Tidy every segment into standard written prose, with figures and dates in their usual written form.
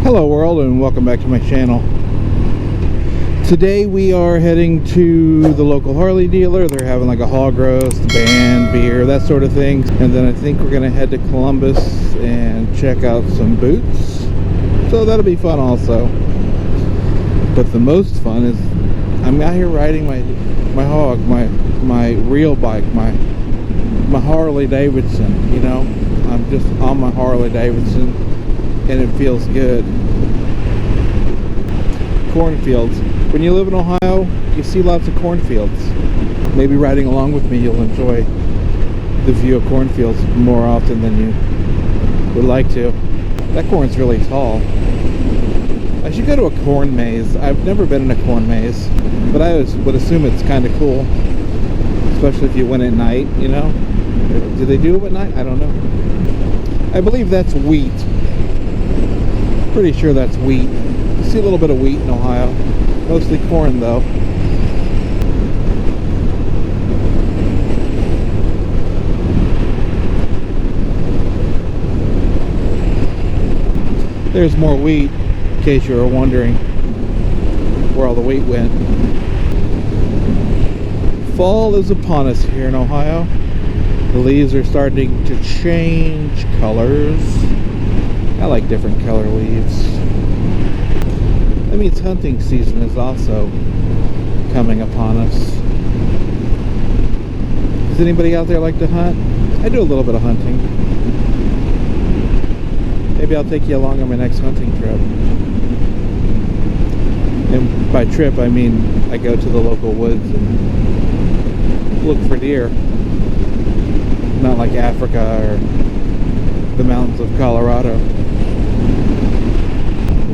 Hello world, and welcome back to my channel. Today we are heading to the local Harley dealer. They're having like a hog roast, band, beer, that sort of thing. And then I think we're gonna head to Columbus and check out some boots. So that'll be fun also. But the most fun is I'm out here riding my hog, my real bike, my Harley Davidson, you know. I'm just on my Harley Davidson and it feels good. Cornfields. When you live in Ohio, you see lots of cornfields. Maybe riding along with me, you'll enjoy the view of cornfields more often than you would like to. That corn's really tall. I should go to a corn maze. I've never been in a corn maze, but I would assume it's kind of cool, especially if you went at night, you know? Do they do it at night? I don't know. I believe that's wheat. Pretty sure that's wheat. You see a little bit of wheat in Ohio. Mostly corn though. There's more wheat, in case you were wondering where all the wheat went. Fall is upon us here in Ohio. The leaves are starting to change colors. I like different color leaves. That means hunting season is also coming upon us. Does anybody out there like to hunt? I do a little bit of hunting. Maybe I'll take you along on my next hunting trip. And by trip I mean I go to the local woods and look for deer. Not like Africa or the mountains of Colorado.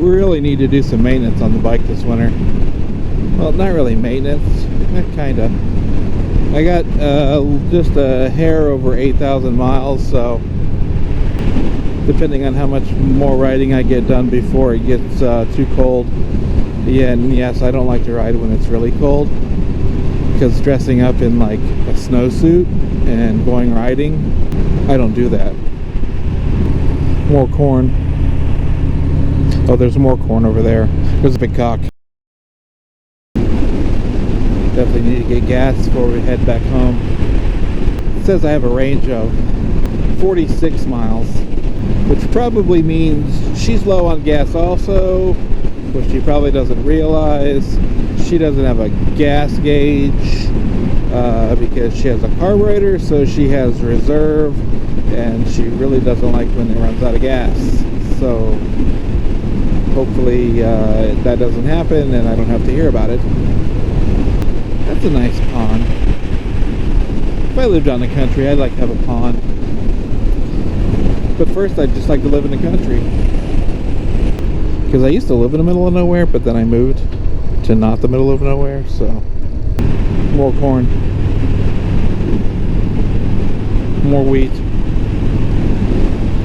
We really need to do some maintenance on the bike this winter. Well, not really maintenance, kinda. I got just a hair over 8,000 miles, so depending on how much more riding I get done before it gets too cold. Yeah, and yes, I don't like to ride when it's really cold, because dressing up in like a snowsuit and going riding, I don't do that. More corn. Oh, there's more corn over there. There's a big cock. Definitely need to get gas before we head back home. It says I have a range of 46 miles, which probably means she's low on gas also, which she probably doesn't realize. She doesn't have a gas gauge because she has a carburetor, so she has reserve, and she really doesn't like when it runs out of gas. So hopefully that doesn't happen and I don't have to hear about it. That's a nice pond. If I lived out in the country, I'd like to have a pond. But first, I'd just like to live in the country. Because I used to live in the middle of nowhere, but then I moved to not the middle of nowhere, so. More corn. More wheat.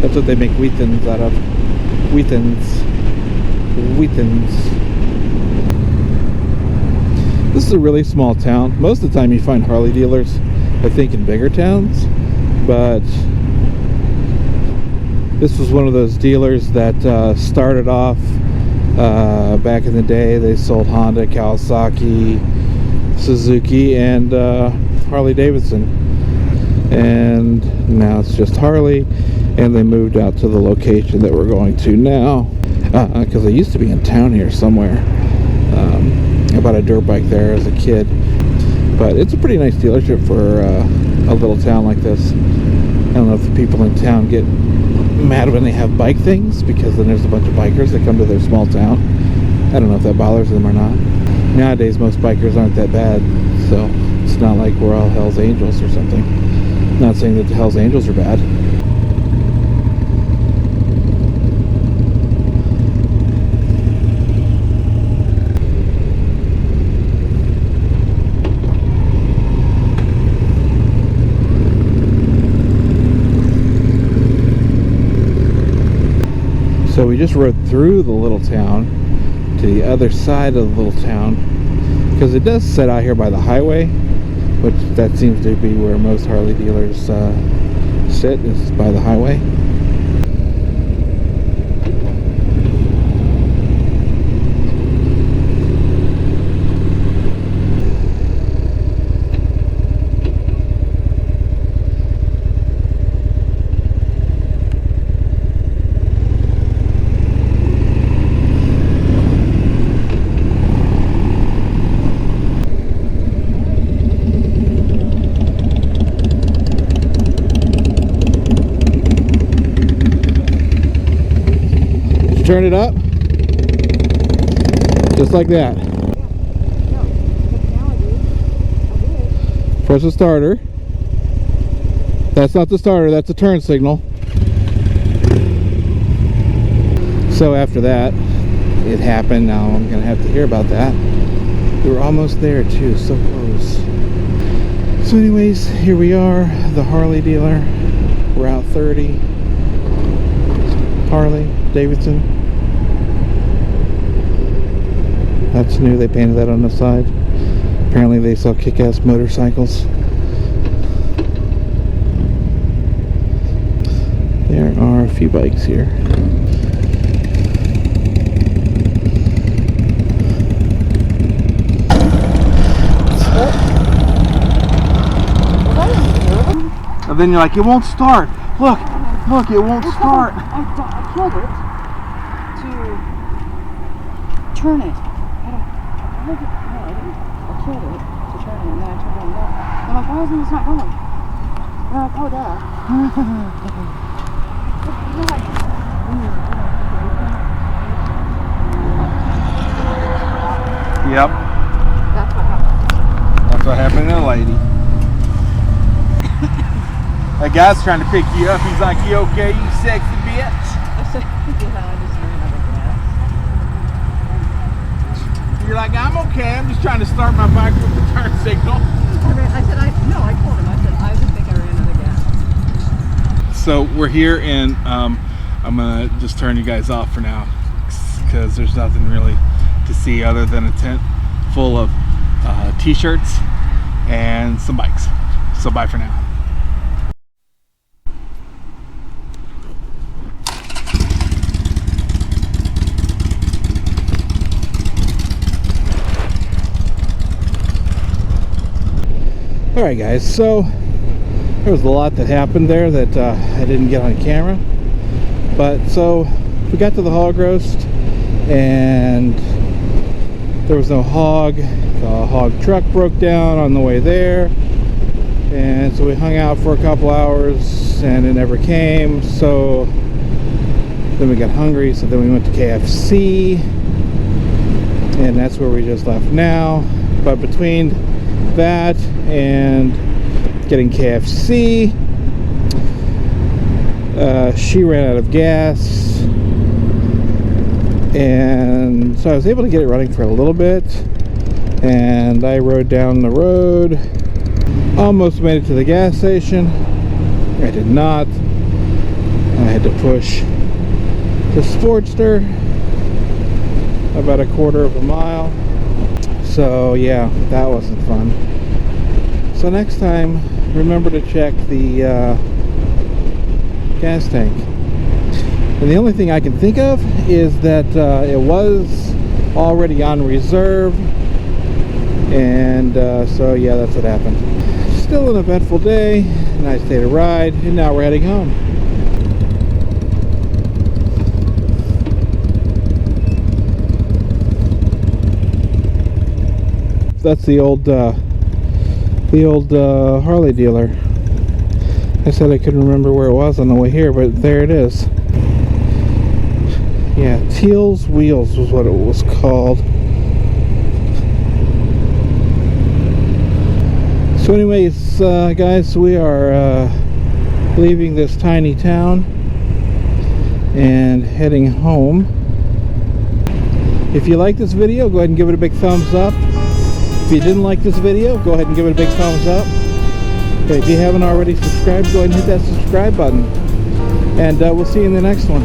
That's what they make wheat thins out of. Wheat thins. This is a really small town. Most of the time you find Harley dealers, I think, in bigger towns, but this was one of those dealers that started off back in the day. They sold Honda, Kawasaki, Suzuki, and Harley Davidson, and now it's just Harley, and they moved out to the location that we're going to now. Because I used to be in town here somewhere. I bought a dirt bike there as a kid. But it's a pretty nice dealership for a little town like this. I don't know if the people in town get mad when they have bike things, because then there's a bunch of bikers that come to their small town. I don't know if that bothers them or not. Nowadays, most bikers aren't that bad, so it's not like we're all Hell's Angels or something. I'm not saying that the Hell's Angels are bad. So we just rode through the little town to the other side of the little town, because it does set out here by the highway, which that seems to be where most Harley dealers sit, is by the highway. turn it up. Just like that. Press the starter. That's not the starter, that's a turn signal. So after that, it happened. Now I'm gonna have to hear about that. We were almost there too, so close. So anyways, here we are, the Harley dealer. Route 30. Harley Davidson. That's new, they painted that on the side. Apparently they sell kick-ass motorcycles. There are a few bikes here. And then you're like, it won't start. Look, it won't start. I killed it to turn it. I killed it to turn it, and then I turned it on. I'm like, why isn't this not going? And I'm like, oh, duh. Yep. That's what happened. That's what happened to the lady. That guy's trying to pick you up. He's like, you okay, you sexy bitch? I said, yeah, I just ran out of gas. You're like, I'm okay. I'm just trying to start my bike with the turn signal. I said, I told him, I said, I just think I ran out of gas. So we're here, and I'm gonna just turn you guys off for now because there's nothing really to see other than a tent full of t-shirts and some bikes. So bye for now. Alright guys, so there was a lot that happened there that I didn't get on camera. But so we got to the HOG Roast and there was no hog. The hog truck broke down on the way there. And so we hung out for a couple hours and it never came. So then we got hungry, so then we went to KFC. And that's where we just left now. But between that and getting KFC, she ran out of gas, and so I was able to get it running for a little bit, and I rode down the road, almost made it to the gas station. I did not. I had to push the Sportster about a quarter of a mile. So yeah, that wasn't fun. So next time, remember to check the gas tank. And the only thing I can think of is that it was already on reserve. And so yeah, that's what happened. Still an eventful day, nice day to ride, and now we're heading home. That's the old Harley dealer. I said I couldn't remember where it was on the way here, but there it is. Yeah, Teal's Wheels was what it was called. So anyways, guys, we are leaving this tiny town and heading home. If you like this video, go ahead and give it a big thumbs up. If you didn't like this video, go ahead and give it a big thumbs up. Okay, if you haven't already subscribed, go ahead and hit that subscribe button. And we'll see you in the next one.